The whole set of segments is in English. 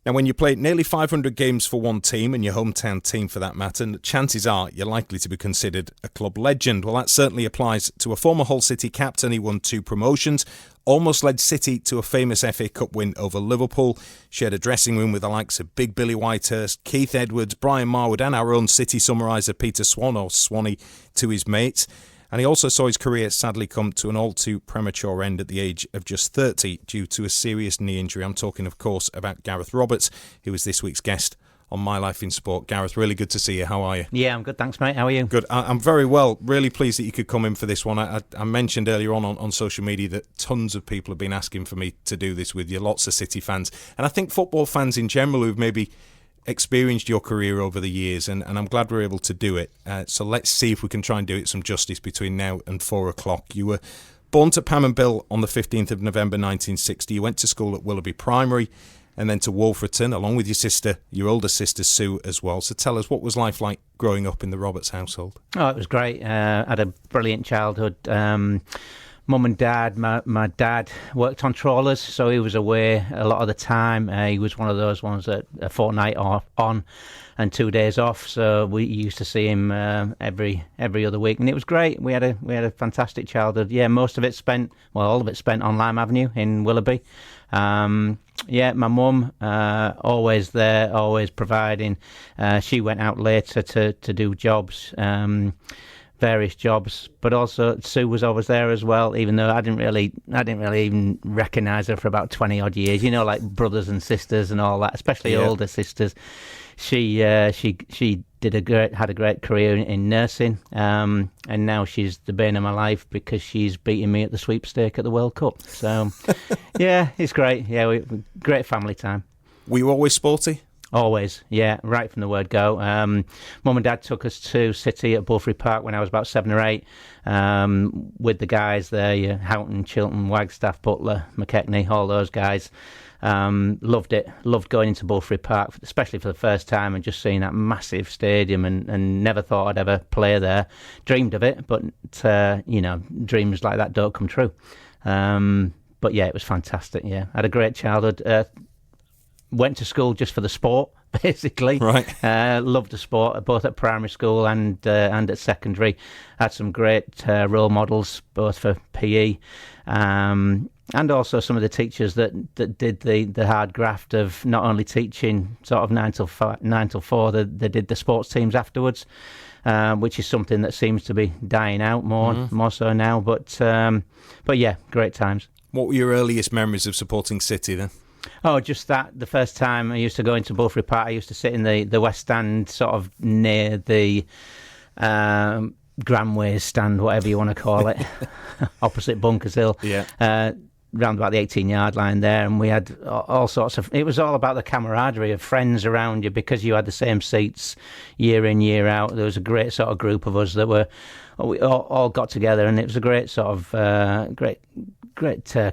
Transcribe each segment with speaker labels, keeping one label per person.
Speaker 1: Now, when you play nearly 500 games for one team, and your hometown team for that matter, chances are you're likely to be considered a club legend. Well, that certainly applies to a former Hull City captain. He won 2 promotions, almost led City to a famous FA Cup win over Liverpool, shared a dressing room with the likes of Big Billy Whitehurst, Keith Edwards, Brian Marwood, and our own City summariser Peter Swan, or Swanee to his mates. And he also saw his career sadly come to an all too premature end at the age of just 30 due to a serious knee injury. I'm talking, of course, about Garreth Roberts, who was this week's guest on My Life in Sport. Gareth, really good to see you. How are you?
Speaker 2: Yeah, I'm good, thanks, mate. How are you?
Speaker 1: Good. I'm very well. Really pleased that you could come in for this one. I mentioned earlier on social media that tons of people have been asking for me to do this with you, lots of City fans. And I think football fans in general who've maybe experienced your career over the years, and I'm glad we're able to do it. So let's see if we can try and do it some justice between now and 4 o'clock. You were born to Pam and Bill on the 15th of November 1960. You went to school at Willoughby Primary and then to Wolverton, along with your sister, your older sister Sue as well. So tell us, what was life like growing up in the Roberts household?
Speaker 2: Oh, it was great. I had a brilliant childhood. Mum and Dad, my dad worked on trawlers, so he was away a lot of the time. He was one of those ones that a fortnight on and 2 days off, so we used to see him every other week, and it was great. We had a fantastic childhood. Yeah, all of it spent on Lime Avenue in Willoughby. Yeah, my mum, always there, always providing. She went out later to do jobs, various jobs, but also Sue was always there as well, even though I didn't really even recognise her for about 20 odd years, like brothers and sisters and all that, especially older sisters. She had a great career in nursing, and now she's the bane of my life because she's beating me at the sweepstake at the World Cup. So yeah, it's great. Yeah, great family time.
Speaker 1: Were you always sporty?
Speaker 2: Always, yeah, right from the word go. Mum and Dad took us to City at Bulfrey Park when I was about 7 or 8, with the guys there, Houghton, Chilton, Wagstaff, Butler, McKechnie, all those guys. Loved it. Loved going into Bulfrey Park, especially for the first time, and just seeing that massive stadium, and never thought I'd ever play there. Dreamed of it, but dreams like that don't come true. But yeah, it was fantastic. Yeah, had a great childhood. Went to school just for the sport, basically.
Speaker 1: Right.
Speaker 2: Loved the sport, both at primary school and at secondary. Had some great role models, both for PE, and also some of the teachers that did the hard graft of not only teaching sort of 9 till 4, they did the sports teams afterwards, which is something that seems to be dying out more so now. But yeah, great times.
Speaker 1: What were your earliest memories of supporting City then?
Speaker 2: Oh, just that. The first time I used to go into Bulfrey Park, I used to sit in the West Stand, sort of near the Granways stand, whatever you want to call it, opposite Bunkers Hill. Yeah. Round about the 18-yard line there, and we had all sorts of... It was all about the camaraderie of friends around you, because you had the same seats year in, year out. There was a great sort of group of us that we all got together, and it was a great sort of... great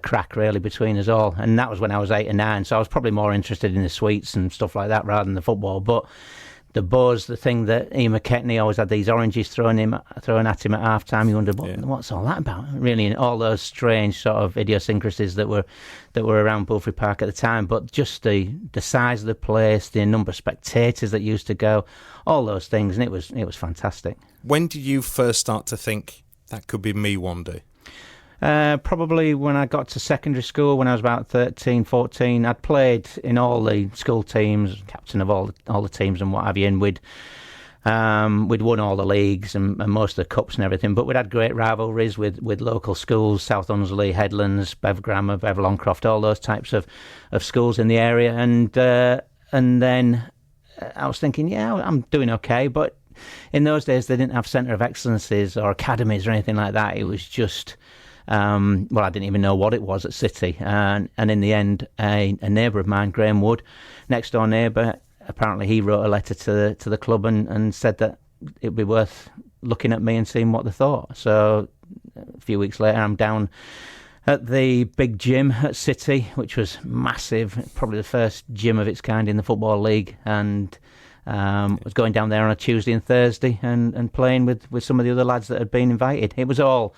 Speaker 2: crack really between us all, and that was when I was 8 or 9, so I was probably more interested in the sweets and stuff like that rather than the football. But the buzz, the thing that Ian McKechnie always had these oranges thrown at him at half time, you wondered what's all that about, really, and all those strange sort of idiosyncrasies that were around Bulfrey Park at the time. But just the size of the place, the number of spectators that used to go, all those things, and it was fantastic.
Speaker 1: When did you first start to think that could be me one day?
Speaker 2: Probably when I got to secondary school, when I was about 13, 14. I'd played in all the school teams, captain of all the teams and what have you, and we'd won all the leagues and most of the cups and everything, but we'd had great rivalries with local schools, South Unsley, Headlands, Bev Grammar, Bev Longcroft, all those types of schools in the area, and then I was thinking, yeah, I'm doing okay, but in those days they didn't have centre of excellences or academies or anything like that. It was just... I didn't even know what it was at City, and in the end, a neighbour of mine, Graham Wood, next door neighbour, apparently he wrote a letter to the club and said that it'd be worth looking at me and seeing what they thought. So a few weeks later, I'm down at the big gym at City, which was massive, probably the first gym of its kind in the Football League, and was going down there on a Tuesday and Thursday and playing with some of the other lads that had been invited. It was all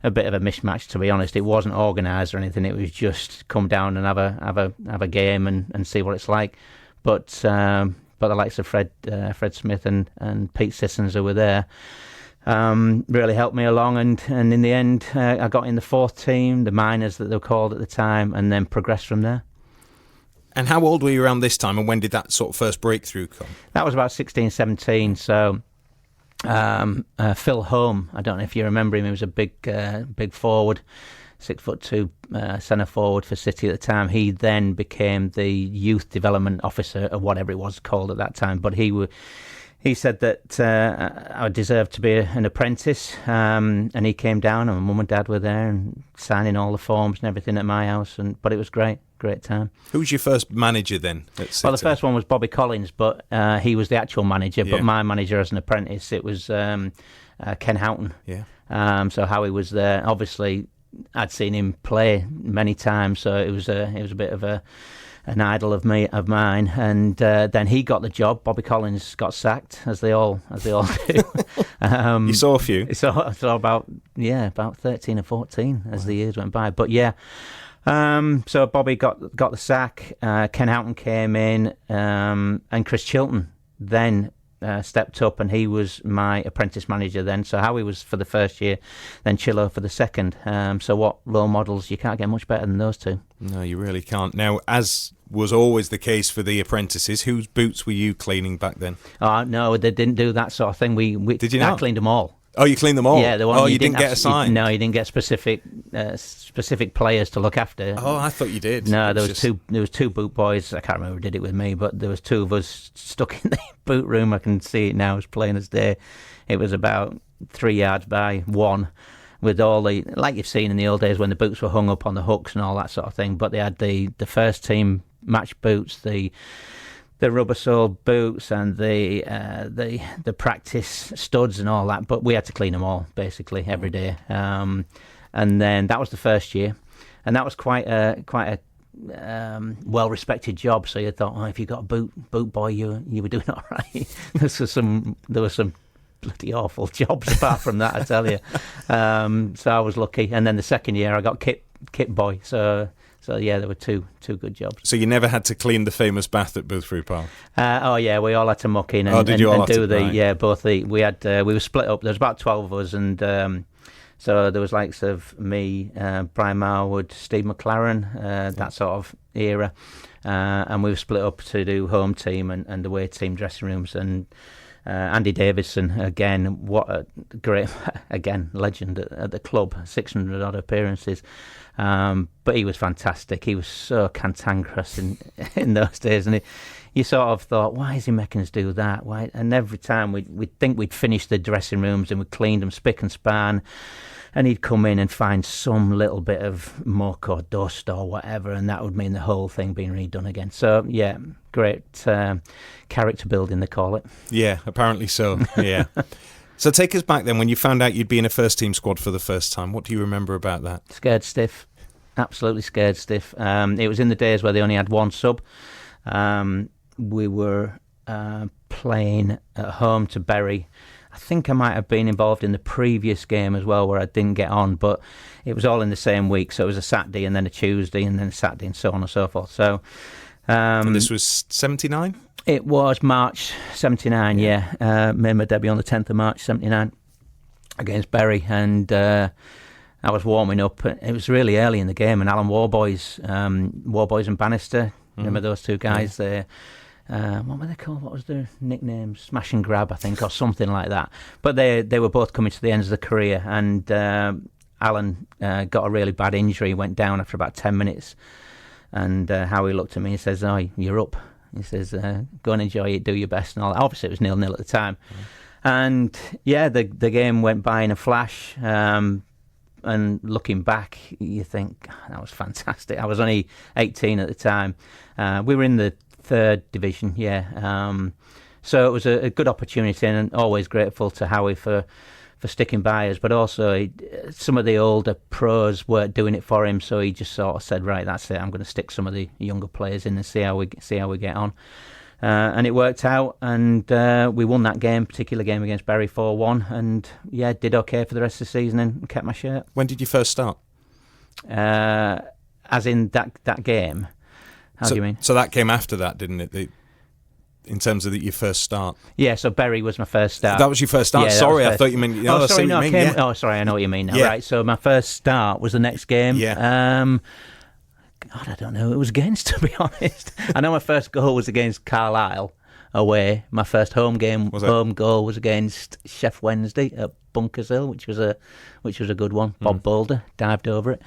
Speaker 2: a bit of a mismatch, to be honest. It wasn't organised or anything. It was just come down and have a game and see what it's like. But the likes of Fred Smith and Pete Sissons, who were there, really helped me along, and in the end I got in the fourth team, the minors that they were called at the time, and then progressed from there.
Speaker 1: And how old were you around this time, and when did that sort of first breakthrough come? That
Speaker 2: was about 16, 17, so Phil Home, I don't know if you remember him, he was a big forward, 6'2", centre forward for City at the time. He then became the youth development officer, or whatever it was called at that time, but he said that I deserved to be an apprentice, and he came down, and my mum and dad were there and signing all the forms and everything at my house. But it was great time.
Speaker 1: Who was your first manager then at City?
Speaker 2: Well, the first one was Bobby Collins, but he was the actual manager. Yeah. But my manager as an apprentice, it was Ken Houghton.
Speaker 1: Yeah.
Speaker 2: So Howie was there. Obviously, I'd seen him play many times, so it was a bit of an idol of mine, and then he got the job. Bobby Collins got sacked, as they all do.
Speaker 1: You saw a few.
Speaker 2: So about 13 or 14 as the years went by. But yeah, so Bobby got the sack. Ken Houghton came in, and Chris Chilton then stepped up, and he was my apprentice manager then. So Howie was for the first year, then Chillo for the second. So what role models? You can't get much better than those two.
Speaker 1: No, you really can't. Now, as was always the case for the apprentices, whose boots were you cleaning back then?
Speaker 2: Oh, no, they didn't do that sort of thing.
Speaker 1: Did you not?
Speaker 2: I cleaned them all.
Speaker 1: Oh, you cleaned them all?
Speaker 2: Yeah.
Speaker 1: You didn't get assigned?
Speaker 2: No, you didn't get specific players to look after.
Speaker 1: Oh, I thought you did.
Speaker 2: No, there was two boot boys. I can't remember who did it with me, but there was two of us stuck in the boot room. I can see it now as plain as day. It was about 3 yards by 1, with all the, like you've seen in the old days when the boots were hung up on the hooks and all that sort of thing. But they had the first team match boots, the rubber sole boots, and the practice studs and all that. But we had to clean them all basically every day. And then that was the first year, and that was quite a well respected job. So you thought, if you got a boot boy, you were doing all right. There were some bloody awful jobs apart from that, I tell you. So I was lucky. And then the second year I got kit boy. So yeah, there were two good jobs.
Speaker 1: So you never had to clean the famous bath at Boothroyd Park?
Speaker 2: We all had to muck in and
Speaker 1: did you all
Speaker 2: do
Speaker 1: right.
Speaker 2: Yeah, both we were split up. There was about 12 of us, and so there was likes of me, Brian Marwood, Steve McLaren, that sort of era, and we were split up to do home team and away team dressing rooms. And Andy Davidson, again, what a great, again, legend at the club, 600 odd appearances. But he was fantastic. He was so cantankerous in those days, and you sort of thought, why is he making us do that? Why? And every time we'd think we'd finished the dressing rooms and we'd cleaned them spick and span, and he'd come in and find some little bit of muck or dust or whatever, and that would mean the whole thing being redone again. So yeah, great character building, they call it.
Speaker 1: Yeah, apparently so. Yeah. So take us back then, when you found out you'd be in a first team squad for the first time. What do you remember about that?
Speaker 2: Scared stiff. Absolutely scared stiff. It was in the days where they only had one sub. We were playing at home to Bury. I think I might have been involved in the previous game as well, where I didn't get on, but it was all in the same week. So it was a Saturday and then a Tuesday and then a Saturday and so on and so forth. So,
Speaker 1: and this was 79?
Speaker 2: It was March 79, yeah. Made my debut on the 10th of March 79 against Bury, and I was warming up. It was really early in the game, and Alan Warboys and Bannister, remember those two guys there? What were they called? What was their nickname? Smash and Grab, I think, or something like that. But they were both coming to the ends of the career, and Alan got a really bad injury, went down after about 10 minutes, and Howie looked at me and says, "Oh, you're up." He says, "Go and enjoy it, do your best," and all that. Obviously, it was 0-0 at the time. And yeah, the game went by in a flash. And looking back, you think, that was fantastic. I was only 18 at the time. We were in the third division, so it was a good opportunity, and always grateful to Howie for sticking by us. But also, some of the older pros weren't doing it for him, so he just sort of said, right, that's it, I'm going to stick some of the younger players in and see how we get on. And it worked out, and we won that particular game against Bury 4-1, and did okay for the rest of the season and kept my shirt.
Speaker 1: When did you first start?
Speaker 2: As in that game? How do you mean?
Speaker 1: So that came after that, didn't it? In terms of your first start?
Speaker 2: Yeah, so Bury was my first start.
Speaker 1: That was your first start?
Speaker 2: Yeah,
Speaker 1: sorry, I thought you meant...
Speaker 2: Oh, sorry, Oh, sorry, I know what you mean now. Yeah. Right, so my first start was the next game.
Speaker 1: Yeah.
Speaker 2: God, I don't know. It was against, to be honest. I know my first goal was against Carlisle away. My first home goal was against Sheff Wednesday at Bunkers Hill, which was a good one. Bob Boulder dived over it.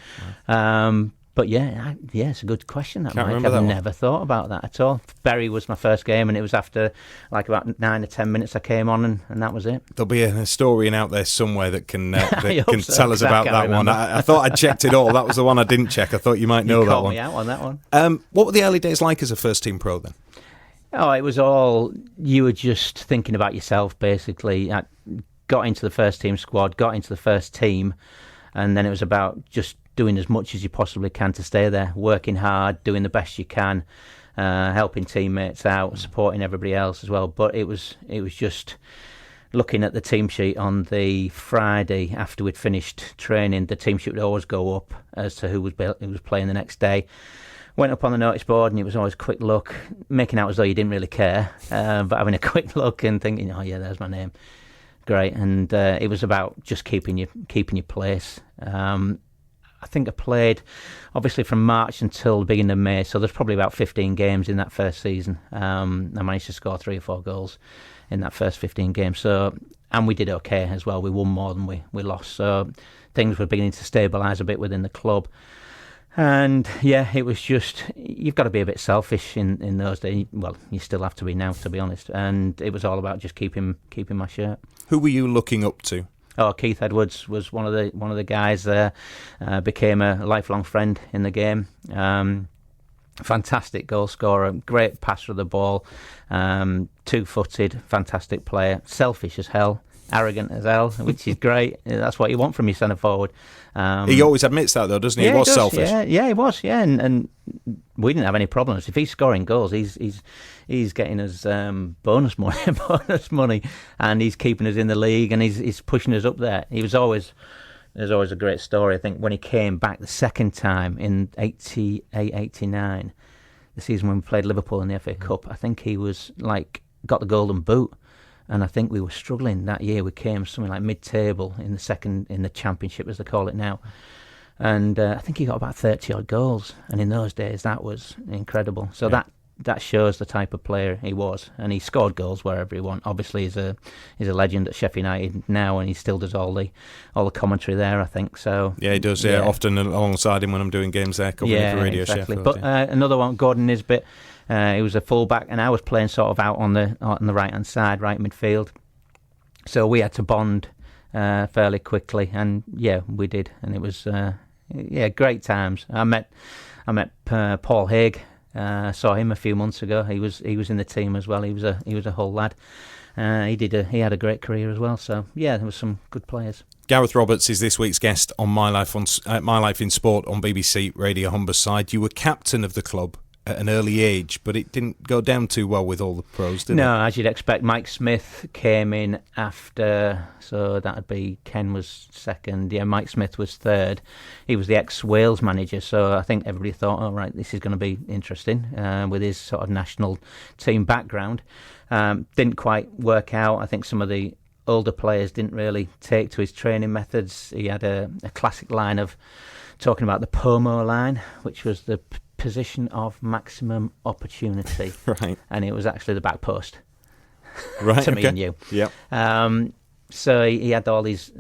Speaker 2: But it's a good question. That Mike. I've never thought about that at all. Bury was my first game, and it was after like about 9 or 10 minutes I came on, and that was it.
Speaker 1: There'll be a historian out there somewhere that can tell us about that one. I thought I'd checked it all. That was the one I didn't check. I thought you might know that one.
Speaker 2: You called me out on that one.
Speaker 1: What were the early days like as a first team pro then?
Speaker 2: Oh, it was all, you were just thinking about yourself basically. I got into the first team squad, got into the first team, and then it was about just doing as much as you possibly can to stay there, working hard, doing the best you can, helping teammates out, supporting everybody else as well. But it was just looking at the team sheet on the Friday after we'd finished training. The team sheet would always go up as to who was playing the next day. Went up on the notice board, and it was always a quick look, making out as though you didn't really care, but having a quick look and thinking, oh yeah, there's my name, great. And it was about just keeping your place. I think I played, obviously, from March until the beginning of May, so there's probably about 15 games in that first season. I managed to score 3 or 4 goals in that first 15 games. So, and we did okay as well. We won more than we lost. So things were beginning to stabilise a bit within the club. And it was just, you've got to be a bit selfish in those days. Well, you still have to be now, to be honest. And it was all about just keeping my shirt.
Speaker 1: Who were you looking up to?
Speaker 2: Oh, Keith Edwards was one of the guys there. Became a lifelong friend in the game. Fantastic goal scorer, great passer of the ball, 2-footed, fantastic player, selfish as hell, arrogant as hell, which is great. That's what you want from your centre forward.
Speaker 1: He always admits that, though, doesn't he? He was selfish.
Speaker 2: Yeah, he was. Yeah, and we didn't have any problems. If he's scoring goals, he's getting us bonus money, and he's keeping us in the league, and he's pushing us up there. There's always a great story. I think when he came back the second time in 88-89, the season when we played Liverpool in the FA Cup, I think he was got the golden boot. And I think we were struggling that year. We came something like mid-table in the Championship, as they call it now. And I think he got about 30-odd goals. And in those days, that was incredible. So that shows the type of player he was. And he scored goals wherever he went. Obviously, he's a legend at Sheffield United now, and he still does all the commentary there, I think. So
Speaker 1: yeah, he does. Yeah, often alongside him when I'm doing games there, covering for Radio
Speaker 2: exactly.
Speaker 1: Sheffield.
Speaker 2: But another one, Gordon Nisbet. He was a full-back, and I was playing sort of out on the right-hand side, right midfield. So we had to bond fairly quickly, and we did. And it was great times. I met Paul Haig. Saw him a few months ago. He was in the team as well. He was a Hull lad. He had a great career as well. So there was some good players.
Speaker 1: Garreth Roberts is this week's guest on My Life in Sport on BBC Radio Humberside. You were captain of the club at an early age, but it didn't go down too well with all the pros, did it?
Speaker 2: No, as you'd expect. Mike Smith came in after, so that'd be Ken was second. Yeah, Mike Smith was third. He was the ex-Wales manager, so I think everybody thought, all right, this is going to be interesting with his sort of national team background. Didn't quite work out. I think some of the older players didn't really take to his training methods. He had a classic line of talking about the POMO line, which was the position of maximum opportunity,
Speaker 1: right?
Speaker 2: And it was actually the back post,
Speaker 1: right?
Speaker 2: to me and you.
Speaker 1: Yeah.
Speaker 2: So he had all these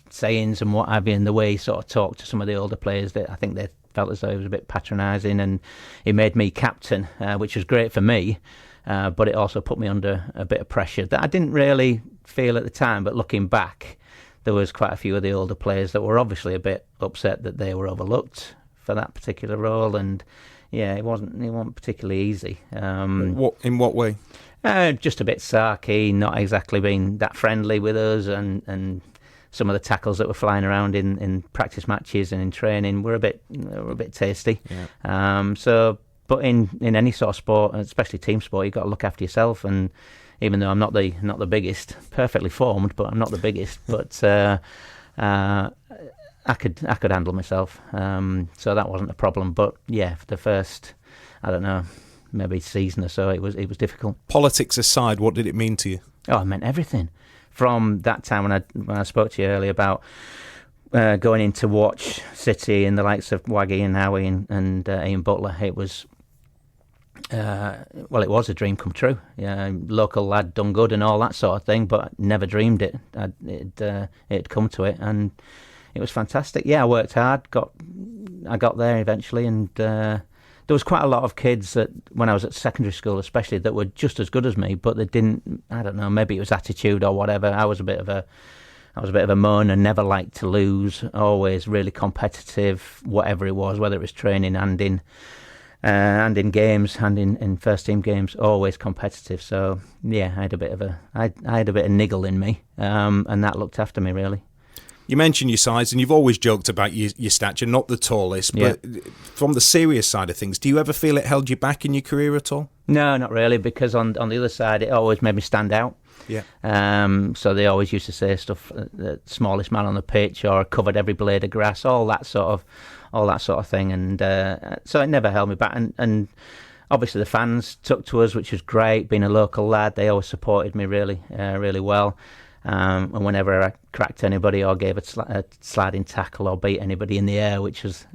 Speaker 2: sayings and what have you, and the way he sort of talked to some of the older players, that I think they felt as though he was a bit patronising, and he made me captain, which was great for me, but it also put me under a bit of pressure that I didn't really feel at the time. But looking back, there was quite a few of the older players that were obviously a bit upset that they were overlooked for that particular role, and it wasn't particularly easy.
Speaker 1: In what way?
Speaker 2: Just a bit sarky, not exactly being that friendly with us, and some of the tackles that were flying around in practice matches and in training were a bit tasty.
Speaker 1: Yeah.
Speaker 2: But in any sort of sport, especially team sport, you've got to look after yourself. And even though I'm not the biggest, perfectly formed, but I'm not the biggest, but I could handle myself. So that wasn't a problem. But yeah, for the first, I don't know, maybe season or so, it was difficult.
Speaker 1: Politics aside, what did it mean to you?
Speaker 2: Oh, it meant everything. From that time when I spoke to you earlier about going in to watch City and the likes of Waggy and Howie and Ian Butler, it was it was a dream come true. Local lad, done good and all that sort of thing, but never dreamed it'd come to it, and it was fantastic. Yeah, I worked hard, I got there eventually, and there was quite a lot of kids that, when I was at secondary school especially, that were just as good as me, but they didn't, I don't know, maybe it was attitude or whatever. I was a bit of a moaner, never liked to lose, always really competitive, whatever it was, whether it was training and in games, and in first team games, always competitive. So yeah, I had a bit of niggle in me, and that looked after me really.
Speaker 1: You mentioned your size, and you've always joked about your stature, not the tallest, but from the serious side of things, do you ever feel it held you back in your career at all?
Speaker 2: No, not really, because on the other side, it always made me stand out.
Speaker 1: Yeah.
Speaker 2: So they always used to say stuff, the smallest man on the pitch, or covered every blade of grass, all that sort of thing, and so it never held me back. And obviously the fans took to us, which was great. Being a local lad, they always supported me really well. And whenever I cracked anybody or gave a sliding tackle or beat anybody in the air, which was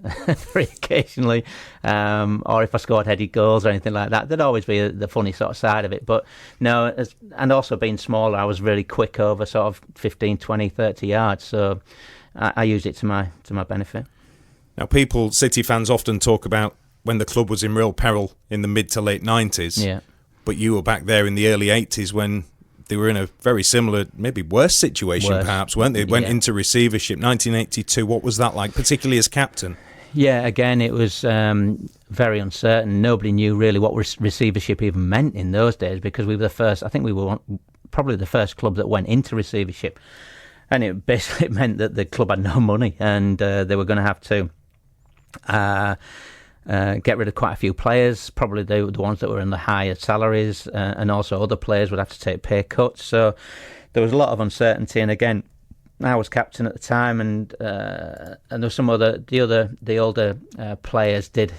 Speaker 2: very occasionally, or if I scored headed goals or anything like that, there'd always be the funny sort of side of it. But no, and also being smaller, I was really quick over sort of 15, 20, 30 yards. So I used it to my benefit.
Speaker 1: Now, City fans often talk about when the club was in real peril in the mid to late 90s.
Speaker 2: Yeah.
Speaker 1: But you were back there in the early 80s when they were in a very similar, maybe worse situation, perhaps, weren't they? Went into receivership. 1982, what was that like, particularly as captain?
Speaker 2: Yeah, again, it was very uncertain. Nobody knew really what receivership even meant in those days, because we were the first, I think we were probably the first club that went into receivership. And it basically meant that the club had no money, and they were going to have to get rid of quite a few players, probably the ones that were in the higher salaries, and also other players would have to take pay cuts. So there was a lot of uncertainty. And again, I was captain at the time, and there were some the older players did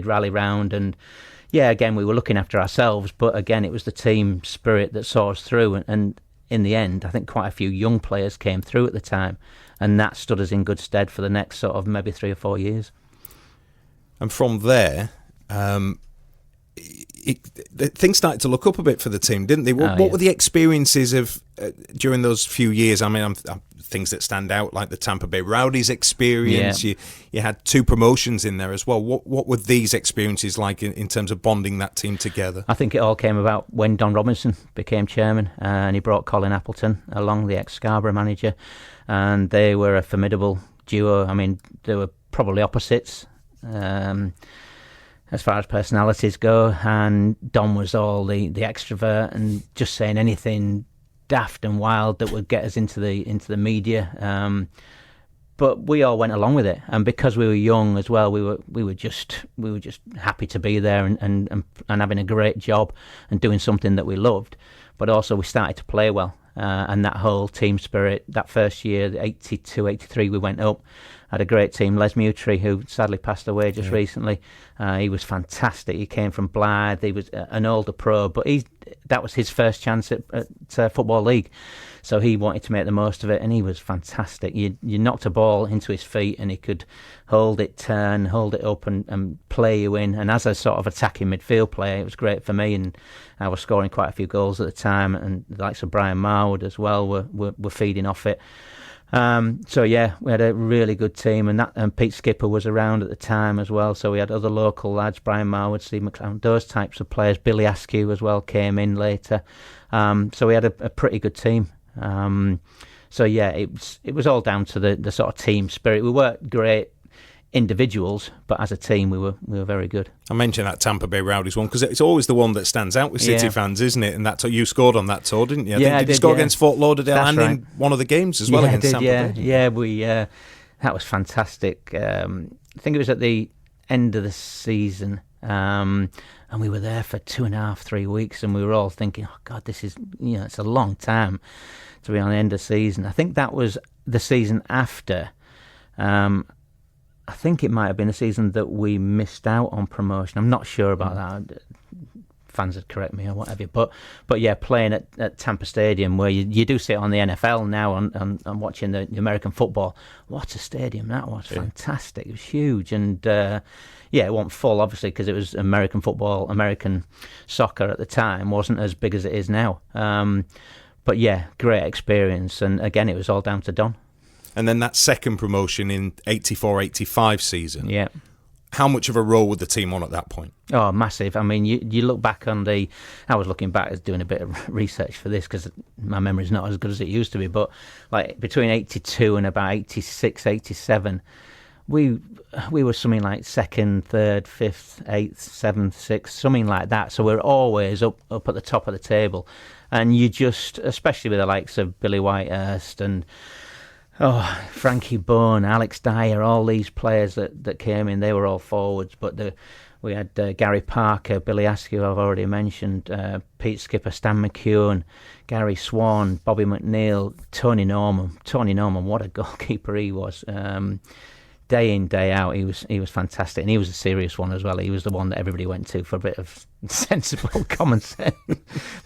Speaker 2: rally round, and yeah, again, we were looking after ourselves, but again, it was the team spirit that saw us through, and in the end, I think quite a few young players came through at the time, and that stood us in good stead for the next sort of maybe 3 or 4 years.
Speaker 1: And from there, things started to look up a bit for the team, didn't they? What were the experiences of during those few years? I mean, things that stand out, like the Tampa Bay Rowdies experience. Yeah. You had 2 promotions in there as well. What were these experiences like in terms of bonding that team together?
Speaker 2: I think it all came about when Don Robinson became chairman, and he brought Colin Appleton along, the ex-Scarborough manager, and they were a formidable duo. I mean, they were probably opposites as far as personalities go, and Don was all the extrovert and just saying anything daft and wild that would get us into the media, but we all went along with it, and because we were young as well, we were just happy to be there and having a great job and doing something that we loved, but also we started to play well, and that whole team spirit. That first year, the 82, 83, we went up. Had a great team. Les Mutry, who sadly passed away just recently, he was fantastic. He came from Blythe. He was an older pro, but that was his first chance at Football League. So he wanted to make the most of it, and he was fantastic. You knocked a ball into his feet, and he could hold it, turn, hold it up, and play you in. And as a sort of attacking midfield player, it was great for me, and I was scoring quite a few goals at the time, and the likes of Brian Marwood as well were feeding off it. So yeah, we had a really good team, and Pete Skipper was around at the time as well. So we had other local lads, Brian Marwood, Steve McLaren, those types of players. Billy Askew as well came in later. So we had a pretty good team. So yeah, it was all down to the sort of team spirit. We weren't great individuals, but as a team we were very good.
Speaker 1: I mentioned that Tampa Bay Rowdies one because it's always the one that stands out with City fans, isn't it? And that you scored on that tour, didn't you? Did you score against Fort Lauderdale? That's and right. In one of the games as well against Tampa Bay?
Speaker 2: Yeah, we that was fantastic. I think it was at the end of the season. And we were there for 2.5, 3 weeks, and we were all thinking, oh, God, this is, it's a long time to be on the end of season. I think that was the season after. I think it might have been a season that we missed out on promotion. I'm not sure about that. Fans would correct me or whatever. But yeah, playing at Tampa Stadium, where you do see it on the NFL now and watching the American football. What a stadium that was. Yeah. Fantastic. It was huge. And it wasn't full, obviously, because it was American football. American soccer at the time wasn't as big as it is now. But yeah, great experience. And again, it was all down to Don.
Speaker 1: And then that second promotion in 84-85 season.
Speaker 2: Yeah.
Speaker 1: How much of a role was the team on at that point?
Speaker 2: Oh, massive. I mean, you look back on I was looking back as doing a bit of research for this because my memory's not as good as it used to be, but like between 82 and about 86, 87, we were something like 2nd, 3rd, 5th, 8th, 7th, 6th, something like that. So we're always up at the top of the table. And you just, especially with the likes of Billy Whitehurst and Frankie Bone, Alex Dyer, all these players that came in, they were all forwards. But we had Gary Parker, Billy Askew, I've already mentioned, Pete Skipper, Stan McEwen, Gary Swan, Bobby McNeil, Tony Norman. Tony Norman, what a goalkeeper he was. Day in, day out, he was fantastic, and he was a serious one as well. He was the one that everybody went to for a bit of sensible common sense.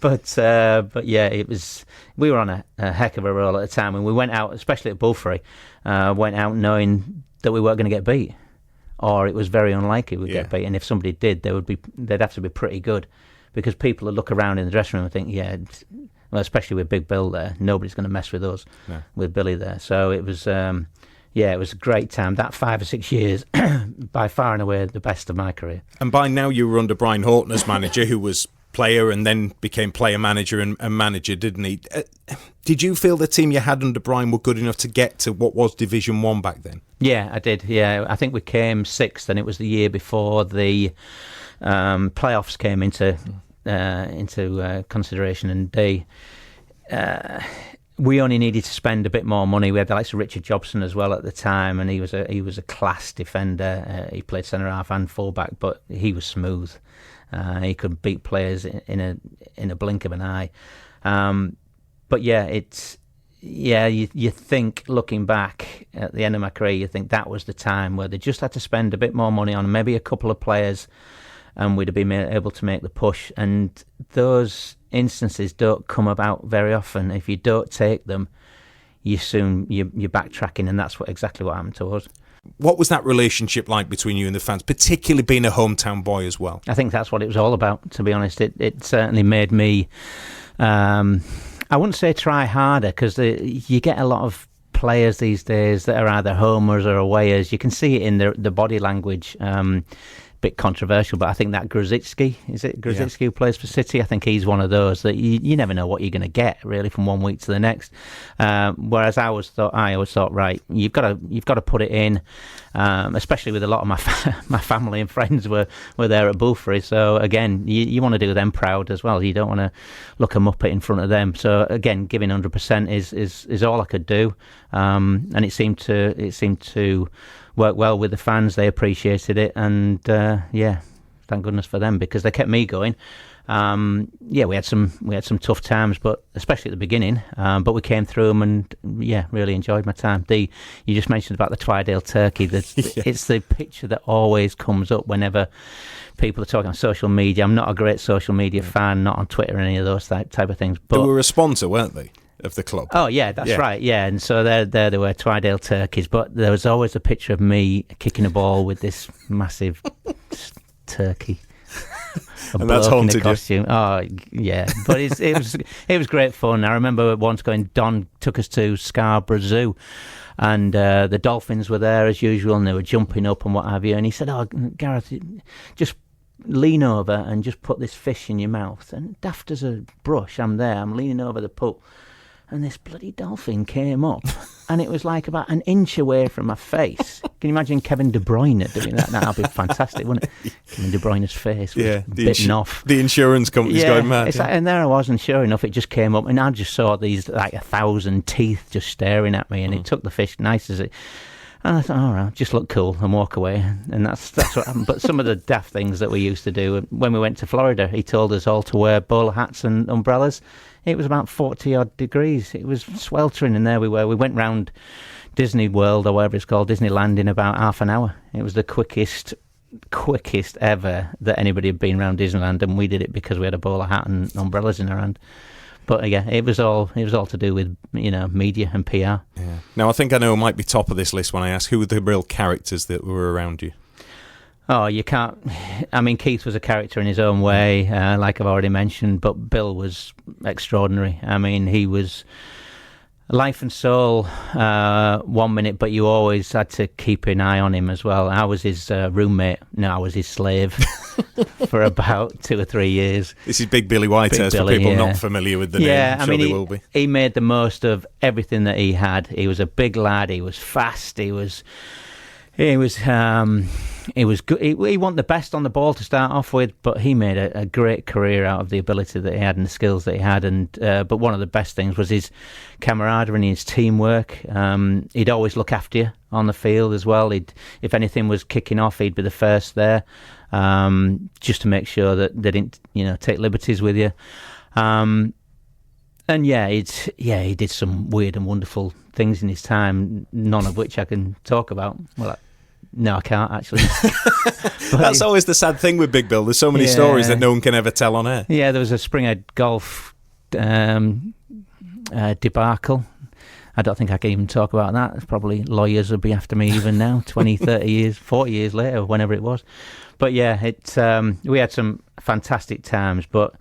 Speaker 2: But yeah, it was. We were on a heck of a roll at the time, and we went out, especially at Bulfrey, went out knowing that we weren't going to get beat, or it was very unlikely we'd get beat. And if somebody did, they'd have to be pretty good, because people would look around in the dressing room and think, well, especially with Big Bill there, nobody's going to mess with us with Billy there. So it was. It was a great time. That 5 or 6 years, by far and away, the best of my career.
Speaker 1: And by now you were under Brian Horton as manager, who was player and then became player manager and manager, didn't he? Did you feel the team you had under Brian were good enough to get to what was Division 1 back then? Yeah,
Speaker 2: I did. Yeah, I think we came 6th, and it was the year before the playoffs came into consideration, and we only needed to spend a bit more money. We had the likes of Richard Jobson as well at the time, and he was a class defender. He played centre half and fullback, but he was smooth. He could beat players in a blink of an eye. But you think, looking back at the end of my career, you think that was the time where they just had to spend a bit more money on maybe a couple of players, and we'd have been able to make the push. And those instances don't come about very often. If you don't take them, you're backtracking, and that's exactly what happened to us.
Speaker 1: What was that relationship like between you and the fans, particularly being a hometown boy as well?
Speaker 2: I think that's what it was all about, to be honest. It certainly made me, I wouldn't say try harder, because you get a lot of players these days that are either homers or awayers. You can see it in the body language. Bit controversial, but I think that Grozicki, is it Grozicki who plays for City? I think he's one of those that you never know what you're going to get really from one week to the next. Whereas I always thought, right, you've got to put it in, especially with a lot of my family and friends were there at Bulfrey. So again, you want to do them proud as well. You don't want to look a muppet in front of them. So again, giving 100% is all I could do, and it seemed to worked well with the fans. They appreciated it, and thank goodness for them, because they kept me going. We had some tough times, but especially at the beginning. But we came through them, and really enjoyed my time. You just mentioned about the Twydale turkey. It's the picture that always comes up whenever people are talking on social media. I'm not a great social media fan, not on Twitter or any of those type of things. But
Speaker 1: they were a sponsor, weren't they, of the club?
Speaker 2: Oh yeah, that's right. Yeah, and so there they were, Twydale turkeys. But there was always a picture of me kicking a ball with this massive turkey.
Speaker 1: And that's haunted
Speaker 2: in a costume. You. Oh yeah, but it was great fun. I remember once Don took us to Scarborough Zoo, and the dolphins were there as usual, and they were jumping up and what have you. And he said, "Oh, Gareth, just lean over and just put this fish in your mouth." And daft as a brush, I'm leaning over the pup, and this bloody dolphin came up, and it was like about an inch away from my face. Can you imagine Kevin De Bruyne doing that? That'd be fantastic, wouldn't it? Kevin De Bruyne's face was bitten off.
Speaker 1: The insurance company's going mad.
Speaker 2: Like, and there I was, and sure enough, it just came up, and I just saw these like 1,000 teeth just staring at me, and it took the fish nice as it. And I thought, all right, just look cool and walk away. And that's what happened. But some of the daft things that we used to do, when we went to Florida, he told us all to wear bowler hats and umbrellas. It was about 40-odd degrees. It was sweltering, and there we were. We went round Disney World, or whatever it's called, Disneyland, in about half an hour. It was the quickest ever that anybody had been around Disneyland, and we did it because we had a bowler hat and umbrellas in our hand. But yeah, it was all to do with, media and PR.
Speaker 1: Yeah. Now, I think I know it might be top of this list when I ask who were the real characters that were around you.
Speaker 2: Oh, you can't. I mean, Keith was a character in his own way, like I've already mentioned, but Bill was extraordinary. I mean, he was life and soul 1 minute, but you always had to keep an eye on him as well. I was his roommate. No, I was his slave for about 2 or 3 years.
Speaker 1: This is Big Billy Whitehurst, for people not familiar with the name.
Speaker 2: Yeah,
Speaker 1: I'm sure they will be.
Speaker 2: He made the most of everything that he had. He was a big lad. He was fast. He was good. He wasn't the best on the ball to start off with, but he made a great career out of the ability that he had and the skills that he had. And but one of the best things was his camaraderie and his teamwork. He'd always look after you on the field as well. If anything was kicking off, he'd be the first there, just to make sure that they didn't, take liberties with you. And he did some weird and wonderful things in his time, none of which I can talk about. Well, no, I can't actually.
Speaker 1: That's always the sad thing with Big Bill. There's so many stories that no one can ever tell on air.
Speaker 2: Yeah, there was a Springhead golf debacle. I don't think I can even talk about that. Probably lawyers would be after me even now, 20, 30 years, 40 years later, whenever it was. But yeah, we had some fantastic times, but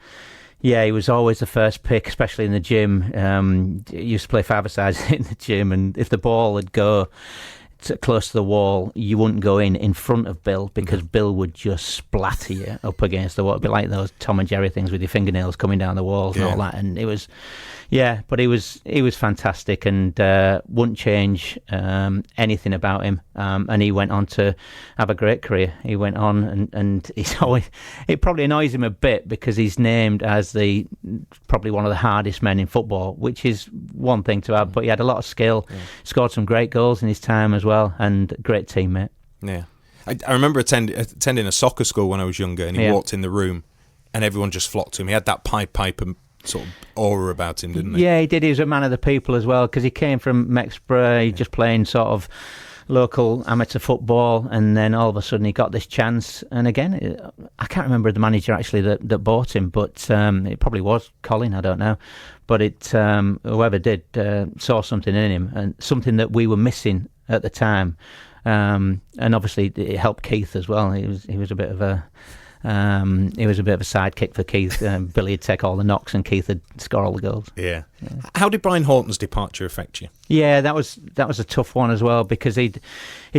Speaker 2: yeah, he was always the first pick, especially in the gym. He used to play five-a-sides in the gym, and if the ball would go close to the wall, you wouldn't go in front of Bill, because Bill would just splatter you up against the wall. It'd be like those Tom and Jerry things with your fingernails coming down the walls and all that. And it was, but he was fantastic, and wouldn't change anything about him. And he went on to have a great career. He went on, and he's always, it probably annoys him a bit because he's named as probably one of the hardest men in football, which is one thing to have. But he had a lot of skill, scored some great goals in his time as well, and great teammate.
Speaker 1: Yeah, I remember attending a soccer school when I was younger, and he walked in the room, and everyone just flocked to him. He had that pipe and sort of aura about him, didn't he?
Speaker 2: Yeah, he did. He was a man of the people as well, because he came from Mexborough, just playing sort of local amateur football, and then all of a sudden he got this chance. And again, I can't remember the manager actually that bought him, but it probably was Colin, I don't know. But whoever did saw something in him, and something that we were missing at the time. And obviously it helped Keith as well. He was a bit of a sidekick for Keith. Billy would take all the knocks and Keith would score all the goals.
Speaker 1: Yeah. How did Brian Horton's departure affect you?
Speaker 2: Yeah, that was a tough one as well, because he'd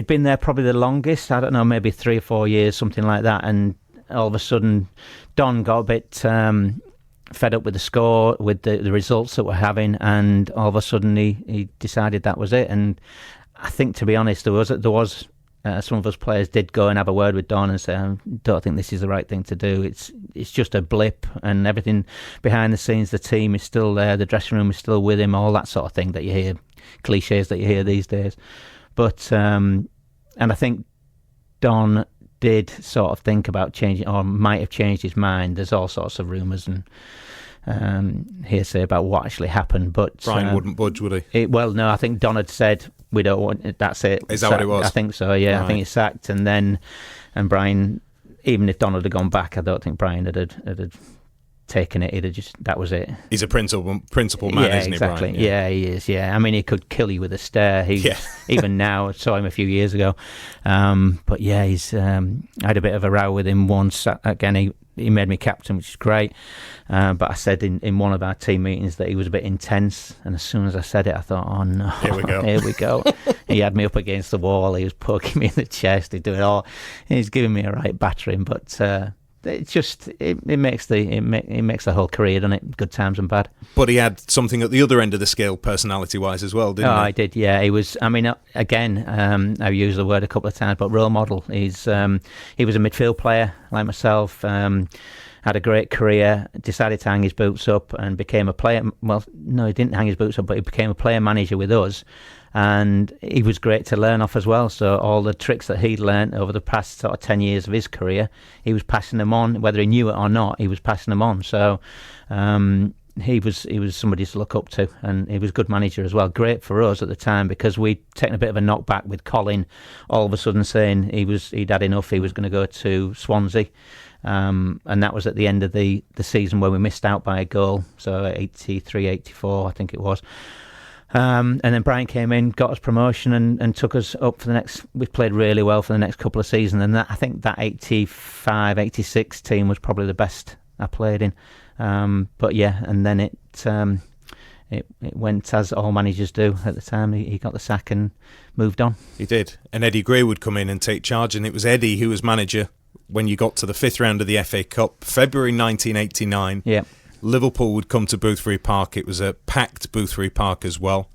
Speaker 2: been there probably the longest. I don't know, maybe 3 or 4 years, something like that. And all of a sudden, Don got a bit fed up with the score, with the results that we're having, and all of a sudden he decided that was it. And I think, to be honest, there was some of us players did go and have a word with Don and say, I don't think this is the right thing to do. It's just a blip, and everything behind the scenes, the team is still there, the dressing room is still with him, all that sort of thing that you hear, cliches that you hear these days. But and I think Don did sort of think about changing, or might have changed his mind. There's all sorts of rumours and hearsay about what actually happened. But
Speaker 1: Brian wouldn't budge, would he?
Speaker 2: No, I think Don had said, we don't want it, that's it.
Speaker 1: Is that what it was?
Speaker 2: I think so, yeah. Right. I think he sacked, and Brian, even if Don had gone back, I don't think Brian had taken it. He'd have just, that was it.
Speaker 1: He's a principal man, isn't
Speaker 2: exactly.
Speaker 1: he, Brian?
Speaker 2: Yeah, he is, yeah. I mean, he could kill you with a stare. Even now, I saw him a few years ago. But yeah, I had a bit of a row with him once. Again, he made me captain, which is great. But I said in one of our team meetings that he was a bit intense, and as soon as I said it, I thought, oh no, here we go. He had me up against the wall. He was poking me in the chest. He'd do it all. He's giving me a right battering. But it makes the whole career, doesn't it? Good times and bad.
Speaker 1: But he had something at the other end of the scale, personality-wise, as well, didn't he?
Speaker 2: Oh, I did. Yeah, he was. I mean, again, I've used the word a couple of times, but role model. He was a midfield player like myself. had a great career, decided to hang his boots up and became a player. Well, no, he didn't hang his boots up, but he became a player manager with us. And he was great to learn off as well. So all the tricks that he'd learned over the past sort of 10 years of his career, he was passing them on. Whether he knew it or not, he was passing them on. So he was somebody to look up to, and he was a good manager as well. Great for us at the time, because we'd taken a bit of a knockback with Colin all of a sudden saying he'd had enough, he was going to go to Swansea. And that was at the end of the season where we missed out by a goal. So 83, 84, I think it was. And then Brian came in, got us promotion, and took us up for the next. We played really well for the next couple of seasons, and I think that 85, 86 team was probably the best I played in. But yeah, and then it went as all managers do at the time. He got the sack and moved on.
Speaker 1: He did, and Eddie Gray would come in and take charge, and it was Eddie who was manager when you got to the 5th round of the FA Cup, February 1989.
Speaker 2: Yeah.
Speaker 1: Liverpool would come to Boothbury Park. It was a packed Boothbury Park as well.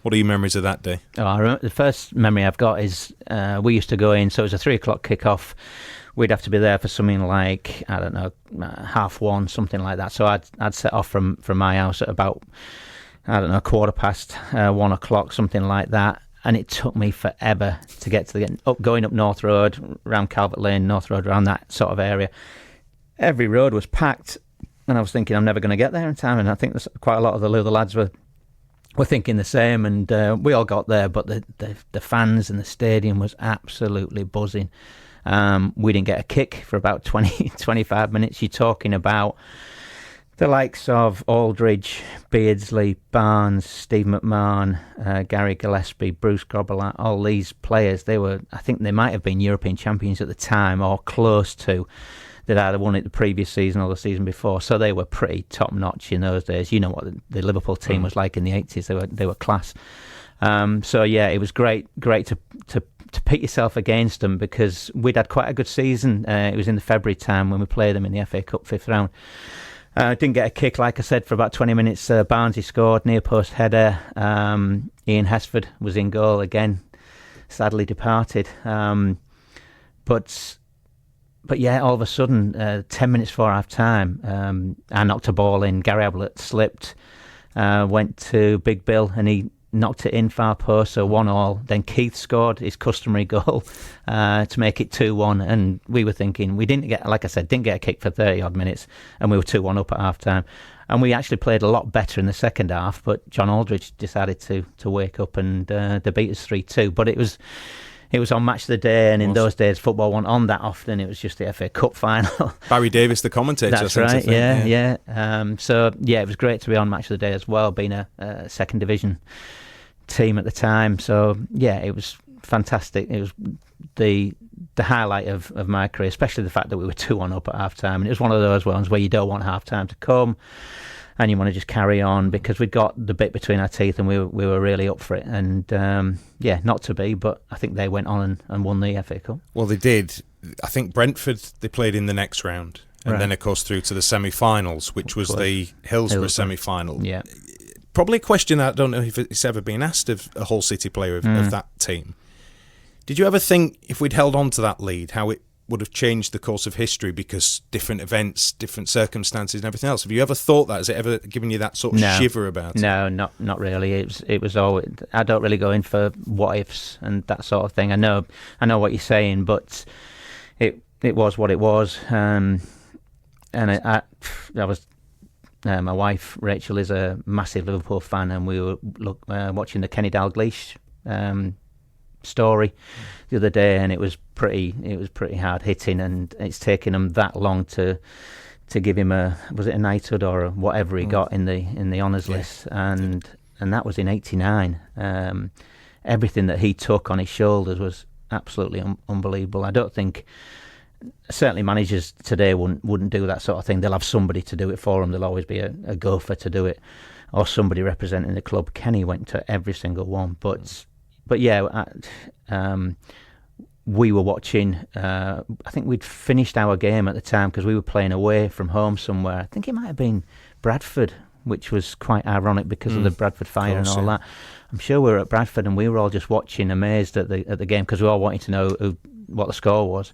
Speaker 1: What are your memories of that day?
Speaker 2: Oh, I remember, the first memory I've got is we used to go in, so it was a 3 o'clock kick-off. We'd have to be there for something like, I don't know, 1:30, something like that. So I'd set off from my house at about, I don't know, 1 o'clock, something like that. And it took me forever to get to going up North Road, around Calvert Lane, North Road, around that sort of area. Every road was packed. And I was thinking, I'm never going to get there in time. And I think there's quite a lot of the lads were thinking the same. And we all got there, but the fans and the stadium was absolutely buzzing. We didn't get a kick for about 20, 25 minutes. You're talking about the likes of Aldridge, Beardsley, Barnes, Steve McMahon, Gary Gillespie, Bruce Grobbelaar, all these players. I think they might have been European champions at the time, or close to. They'd either won it the previous season or the season before, so they were pretty top notch in those days. You know what the Liverpool team was like in the 80s; they were class. So yeah, it was great to pit yourself against them, because we'd had quite a good season. It was in the February time when we played them in the FA Cup 5th round. Didn't get a kick, like I said, for about 20 minutes. Barnsley scored, near post header. Ian Hesford was in goal again, sadly departed. But yeah, all of a sudden, 10 minutes before half time, I knocked a ball in. Gary Ablett slipped, went to Big Bill, and he knocked it in far post, so 1-1. Then Keith scored his customary goal to make it 2-1. And we were thinking, we didn't get, like I said, didn't get a kick for 30 odd minutes, and we were 2-1 up at half time. And we actually played a lot better in the second half, but John Aldridge decided to wake up and they beat us 3-2. But it was on Match of the Day, and in those days football wasn't on that often. It was just the FA Cup final.
Speaker 1: Barry Davis, the commentator.
Speaker 2: That's right, yeah. So yeah, it was great to be on Match of the Day as well, being a second division team at the time. So yeah, it was fantastic. It was the highlight of my career, especially the fact that we were 2-1 up at half time. And it was one of those ones where you don't want half time to come, and you want to just carry on, because we'd got the bit between our teeth, and we were really up for it. And yeah, not to be, but I think they went on and won the FA Cup.
Speaker 1: Well, they did. I think Brentford, they played in the next round, and then of course through to the semi-finals, which was the Hillsborough semi-final.
Speaker 2: Yeah.
Speaker 1: Probably a question that I don't know if it's ever been asked of a Hull City player of that team. Did you ever think, if we'd held on to that lead, how it would have changed the course of history, because different events, different circumstances and everything else? Have you ever thought that? Has it ever given you that sort of shiver about it? No,
Speaker 2: not really. It was always, I don't really go in for what ifs and that sort of thing. I know what you're saying, but it was what it was. And I was, my wife Rachel is a massive Liverpool fan, and we were watching the Kenny Dalglish story the other day, and it was pretty hard hitting, and it's taken him that long to give him a knighthood or whatever he got in the honours list, and that was in '89. Everything that he took on his shoulders was absolutely unbelievable. I don't think, certainly managers today wouldn't do that sort of thing. They'll have somebody to do it for them. There'll always be a gopher to do it, or somebody representing the club. Kenny went to every single one, but yeah, we were watching. I think we'd finished our game at the time, because we were playing away from home somewhere. I think it might have been Bradford, which was quite ironic because of the Bradford fire and all that. I'm sure we were at Bradford, and we were all just watching, amazed at the game, because we all wanted to know what the score was.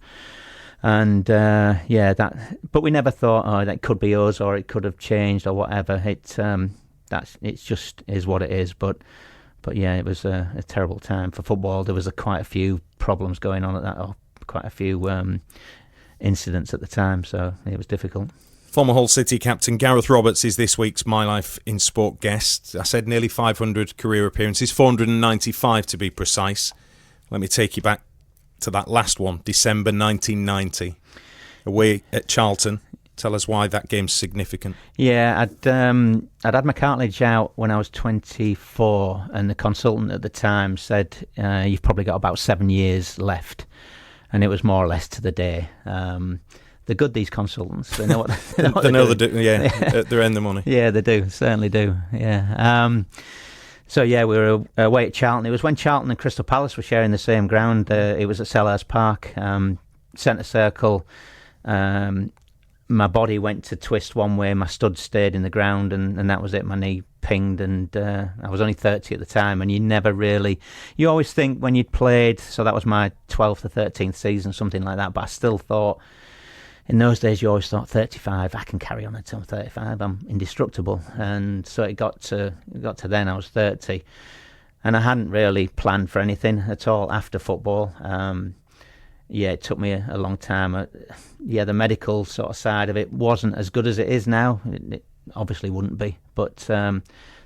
Speaker 2: And but we never thought, oh, that could be us, or it could have changed, or whatever. It's just is what it is. But yeah, it was a terrible time for football. There was quite a few problems going on at that, or quite a few incidents at the time, so it was difficult.
Speaker 1: Former Hull City captain Garreth Roberts is this week's My Life in Sport guest. I said nearly 500 career appearances, 495 to be precise. Let me take you back to that last one, December 1990, away at Charlton. Tell us why that game's significant.
Speaker 2: Yeah, I'd had my cartilage out when I was 24, and the consultant at the time said, you've probably got about 7 years left. And it was more or less to the day. They're good, these consultants. They know what they know. They're in the money. Yeah, they do, certainly do. Yeah. So yeah, we were away at Charlton. It was when Charlton and Crystal Palace were sharing the same ground. It was at Selhurst Park, centre circle. My body went to twist one way, my stud stayed in the ground, and that was it. My knee pinged, and I was only 30 at the time, and you always think when you'd played, so that was my 12th or 13th season, something like that, but I still thought, in those days you always thought 35, I can carry on until I'm 35, I'm indestructible. And so it got to then, I was 30, and I hadn't really planned for anything at all after football. It took me a long time. The medical sort of side of it wasn't as good as it is now. It obviously wouldn't be, but there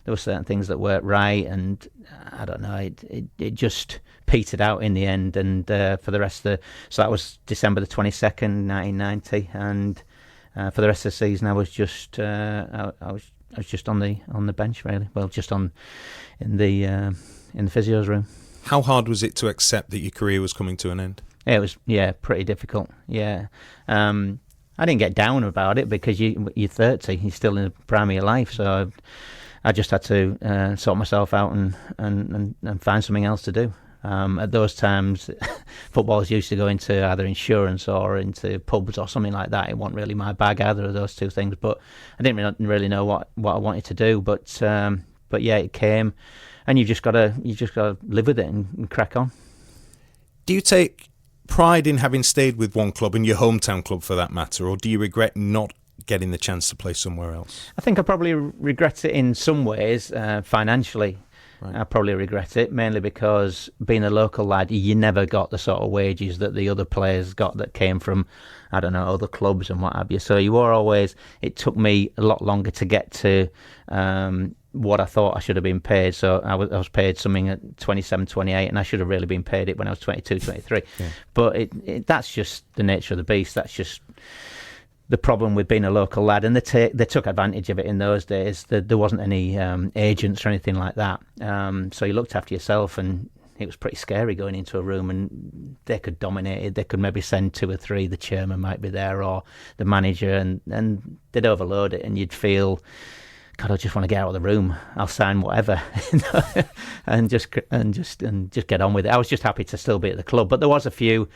Speaker 2: were certain things that weren't right, and I don't know, it just petered out in the end. And for the rest of so that was December the 22nd, 1990, and for the rest of the season I was just I was just on the bench, really. Well, just in the physio's room.
Speaker 1: How hard was it to accept that your career was coming to an end?
Speaker 2: It was, pretty difficult. Yeah. I didn't get down about it because you're 30, you're still in the prime of your life. So I just had to sort myself out and find something else to do. At those times, footballers used to go into either insurance or into pubs or something like that. It wasn't really my bag, either of those two things. But I didn't really know what I wanted to do. But yeah, it came, and you've just got to live with it and crack on.
Speaker 1: Do you take pride in having stayed with one club, in your hometown club for that matter, or do you regret not getting the chance to play somewhere else?
Speaker 2: I think I probably regret it in some ways. Financially, right. I probably regret it, mainly because being a local lad, you never got the sort of wages that the other players got that came from, I don't know, other clubs and what have you. So it took me a lot longer to get to what I thought I should have been paid. So I was paid something at 27, 28, and I should have really been paid it when I was 22, 23. Yeah. But that's just the nature of the beast. That's just the problem with being a local lad. And they took advantage of it in those days. There wasn't any agents or anything like that. So you looked after yourself, and it was pretty scary going into a room, and they could dominate it. They could maybe send 2 or 3. The chairman might be there, or the manager, and they'd overload it, and you'd feel, God, I just want to get out of the room. I'll sign whatever, and just get on with it. I was just happy to still be at the club, but there was a few.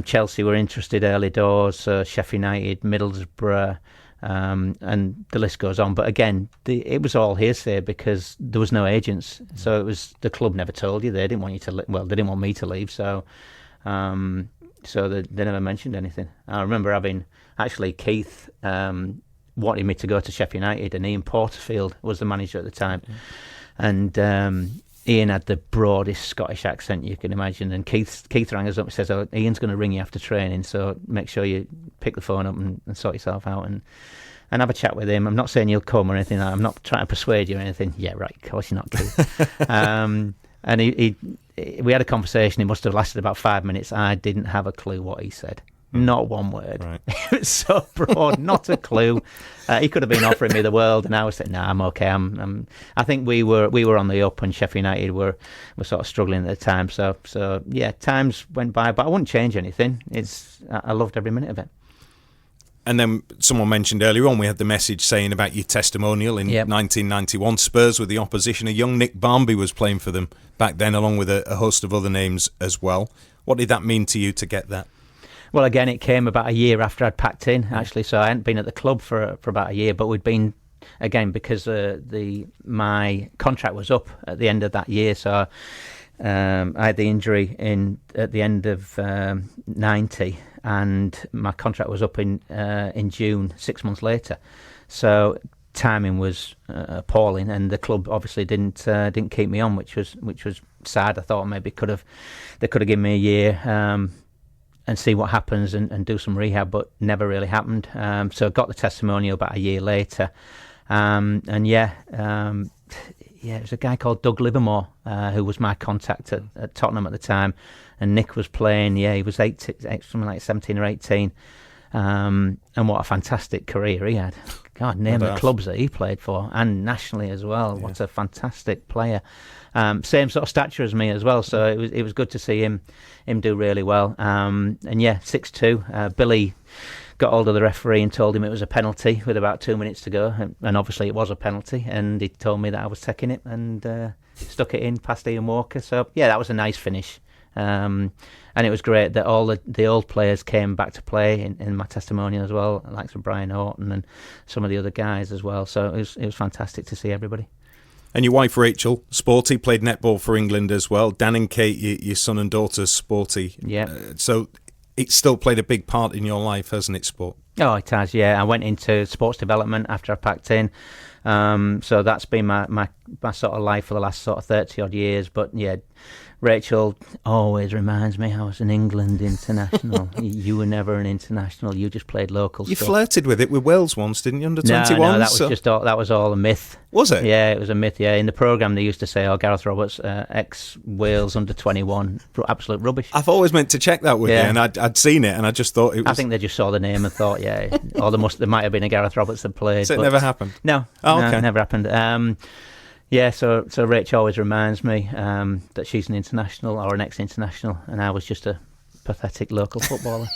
Speaker 2: Chelsea were interested early doors, Sheffield United, Middlesbrough, and the list goes on. But again, it was all hearsay because there was no agents. So it was, the club never told you. They didn't want you to. They didn't want me to leave. So they never mentioned anything. I remember having Keith wanted me to go to Sheffield United, and Ian Porterfield was the manager at the time. And Ian had the broadest Scottish accent you can imagine, and Keith rang us up and says, "Oh, Ian's going to ring you after training, so make sure you pick the phone up and sort yourself out and have a chat with him. I'm not saying you'll come or anything. I'm not trying to persuade you or anything." "Yeah, right, of course you're not, Keith." And we had a conversation. It must have lasted about 5 minutes. I didn't have a clue what he said. Not one word. Right. It was so broad, not a clue. He could have been offering me the world, and I was saying, "No, I'm okay." I think we were on the up, and Sheffield United were sort of struggling at the time. So yeah, times went by, but I wouldn't change anything. I loved every minute of it.
Speaker 1: And then someone mentioned earlier on, we had the message saying about your testimonial in 1991. Spurs were the opposition. A young Nick Barmby was playing for them back then, along with a host of other names as well. What did that mean to you to get that?
Speaker 2: Well, again, it came about a year after I'd packed in, actually. So I hadn't been at the club for about a year, but we'd been, again, because my contract was up at the end of that year. So I had the injury at the end of 90, and my contract was up in June, 6 months later. So timing was appalling, and the club obviously didn't keep me on, which was sad. I thought maybe they could have given me a year and see what happens and do some rehab, but never really happened. So I got the testimonial about a year later, it was a guy called Doug Livermore who was my contact at Tottenham at the time, and Nick was playing. Yeah, he was something like 17 or 18, and what a fantastic career he had. God, name the clubs that he played for, and nationally as well. Yeah. What a fantastic player. Same sort of stature as me as well, so it was good to see him do really well. 6-2. Billy got hold of the referee and told him it was a penalty with about 2 minutes to go, and obviously it was a penalty, and he told me that I was taking it and stuck it in past Ian Walker. So yeah, that was a nice finish. And it was great that all the old players came back to play in my testimonial as well, like Brian Horton and some of the other guys as well. So it was fantastic to see everybody.
Speaker 1: And your wife Rachel, sporty, played netball for England as well. Dan and Kate, your son and daughter, sporty.
Speaker 2: Yeah.
Speaker 1: So it's still played a big part in your life, hasn't it, sport?
Speaker 2: Oh, it has, yeah. I went into sports development after I packed in. So that's been my sort of life for the last sort of 30-odd years. But yeah, Rachel always reminds me I was an England international. You were never an international. You just played local
Speaker 1: You
Speaker 2: stuff.
Speaker 1: flirted with it with Wales once, didn't you, under 21?
Speaker 2: No, that was all a myth.
Speaker 1: Was it?
Speaker 2: Yeah, it was a myth, yeah. In the programme, they used to say, Garreth Roberts, ex-Wales under 21. Absolute rubbish.
Speaker 1: I've always meant to check that with you, and I'd seen it, and I just thought it was...
Speaker 2: I think they just saw the name and thought, yeah, or there might have been a Garreth Roberts that played.
Speaker 1: So it never happened?
Speaker 2: No, it never happened. So Rach always reminds me that she's an international or an ex-international, and I was just a pathetic local footballer.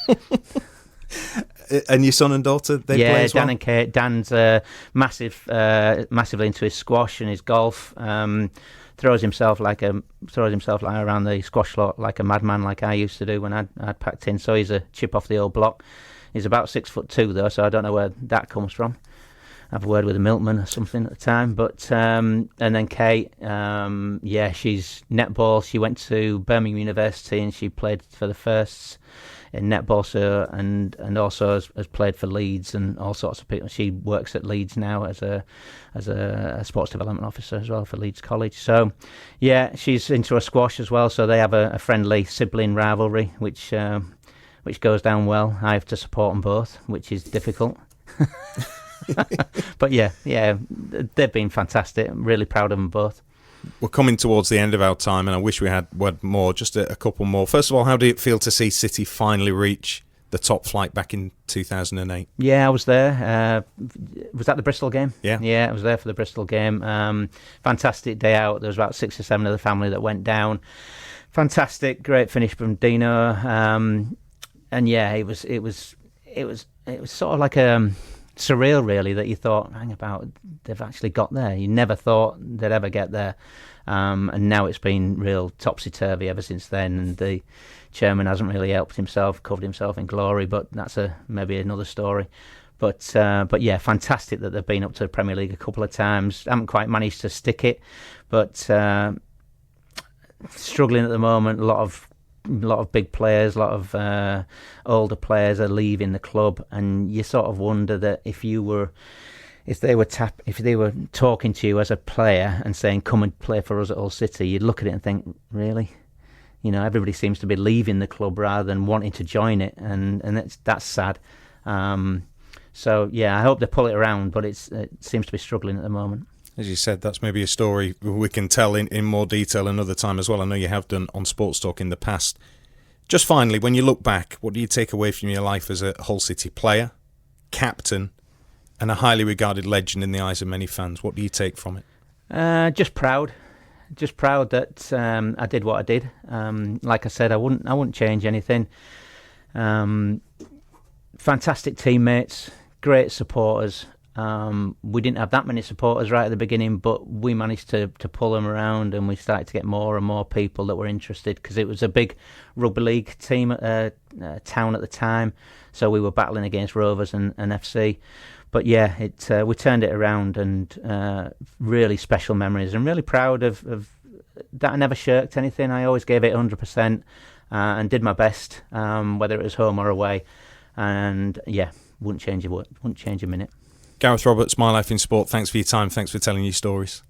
Speaker 1: And your son and daughter, they play as well?
Speaker 2: Dan and Kate. Dan's massively into his squash and his golf. Throws himself like around the squash lot like a madman, like I used to do when I'd packed in. So he's a chip off the old block. He's about 6'2" though, so I don't know where that comes from. I have a word with a milkman or something at the time, but and then Kate, she's netball. She went to Birmingham University and she played for the Firsts in netball, and also has played for Leeds and all sorts of people. She works at Leeds now as a sports development officer as well for Leeds College. So yeah, she's into a squash as well. So they have a friendly sibling rivalry, which goes down well. I have to support them both, which is difficult. But yeah, they've been fantastic. I'm really proud of them both.
Speaker 1: We're coming towards the end of our time, and I wish we had more, just a couple more. First of all, how did it feel to see City finally reach the top flight back in 2008?
Speaker 2: Yeah, I was there. Was that the Bristol game?
Speaker 1: Yeah,
Speaker 2: I was there for the Bristol game. Fantastic day out. There was about 6 or 7 of the family that went down. Fantastic, great finish from Dino. And yeah, it was sort of like surreal, really, that you thought, hang about, they've actually got there. You never thought they'd ever get there, and now it's been real topsy-turvy ever since then, and the chairman hasn't really helped himself, covered himself in glory, but that's maybe another story. But yeah, fantastic that they've been up to the Premier League a couple of times. Haven't quite managed to stick it, but struggling at the moment. A lot of big players, a lot of older players are leaving the club, and you sort of wonder that if they were talking to you as a player and saying, come and play for us at Hull City, you'd look at it and think, really? You know, everybody seems to be leaving the club rather than wanting to join it, and that's sad. So yeah, I hope they pull it around, but it seems to be struggling at the moment.
Speaker 1: As you said, that's maybe a story we can tell in more detail another time as well. I know you have done on Sports Talk in the past. Just finally, when you look back, what do you take away from your life as a Hull City player, captain, and a highly regarded legend in the eyes of many fans? What do you take from it? Just proud
Speaker 2: that I did what I did. Like I said, I wouldn't change anything. Fantastic teammates, great supporters. We didn't have that many supporters right at the beginning, but we managed to pull them around, and we started to get more and more people that were interested, because it was a big rugby league team town at the time, so we were battling against Rovers and FC. But yeah, we turned it around, and really special memories. I'm really proud of that. I never shirked anything. I always gave it 100%. and did my best, whether it was home or away. And yeah, wouldn't change a minute.
Speaker 1: Garreth Roberts, My Life in Sport, thanks for your time. Thanks for telling your stories.